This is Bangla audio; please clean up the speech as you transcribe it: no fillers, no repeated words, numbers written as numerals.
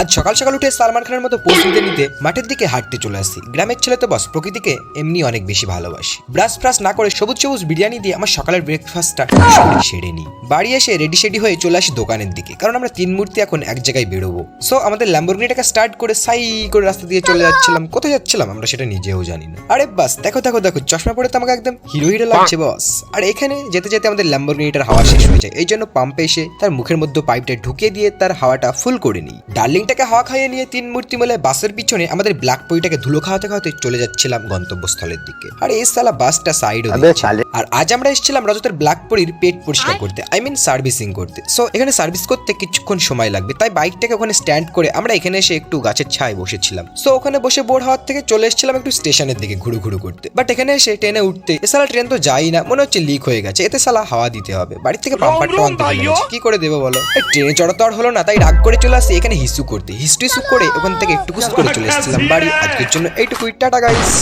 আজ সকাল সকাল উঠে সালমান খানের মতো পোজ নিতে নিতে মাঠের দিকে হাঁটতে চলে আসি। গ্রামের ছেলে তো বস প্রকৃতিকে এমনি অনেক বেশি ভালোবাসি। ব্রাশ ফ্রাশ না করে সবুজ সবুজ বিরিয়ানি দিয়ে আমার সকালের ব্রেকফাস্টটা সেরে নিই। বাড়ি এসে রেডি সেডি হয়ে চলে আসি দোকানের দিকে, কারণ আমরা তিন মূর্তি এখন এক জায়গায় বেরোবো। সো আমাদের ল্যাম্বরগিনিটাকে স্টার্ট করে সাই করে রাস্তা দিয়ে চলে যাচ্ছিলাম। কোথায় যাচ্ছিলাম আমরা সেটা নিজেও জানি না। আরে বাস দেখো দেখো দেখো, চশমা পরে তো আমাকে একদম হিরো হিরো লাগছে বস। আর এখানে যেতে যেতে আমাদের ল্যাম্বরগিনিটার হাওয়া শেষ হয়ে যায়। এই জন্য পাম্পে এসে তার মুখের মধ্যে পাইপটা ঢুকিয়ে দিয়ে তার হাওয়াটা ফুল করে নিই। ডার্লিংটাকে হাওয়া খাইয়ে নিয়ে তিন মূর্তি মেলে বাসের পিছনে আমাদের ব্ল্যাক পইটাকে ধুলো খাওয়াতে খাওয়াতে চলে যাচ্ছিলাম গন্তব্যস্থলের দিকে। আর এই সালা বাসটা সাইড হয়ে যাচ্ছে। আর আজ আমরা এসেছিলাম রজতের ব্ল্যাক পরির পেট পরিষ্কার করতে, আই মিন সার্ভিসিং করতে। সো এখানে সার্ভিস করতে কিছুক্ষণ সময় লাগবে, তাই বাইকটাকে ওখানে স্ট্যান্ড করে আমরা এখানে এসে একটু গাছের ছায় বসেছিলাম। সো ওখানে বসে বোর হওয়ার থেকে চলে এসেছিলাম একটু স্টেশনের দিকে ঘুরু ঘুরু করতে। বাট এখানে এসে ট্রেনে উঠতে এ সালা ট্রেন তো যাই না, মনে হচ্ছে লিক হয়ে গেছে। এতে সালা হাওয়া দিতে হবে, বাড়ি থেকে পাম্পারটা আনতে হবে, কি করে দেবো বলো। ট্রেনে চড়া তো আর হলো না, তাই রাগ করে চলে আসি এখানে হিসু করতে। হিস্ট্রি করে ওখান থেকে একটু করে চলে এসেছিলাম বাড়ি। আজকের জন্য এইটুকুই, টাটা গাইস।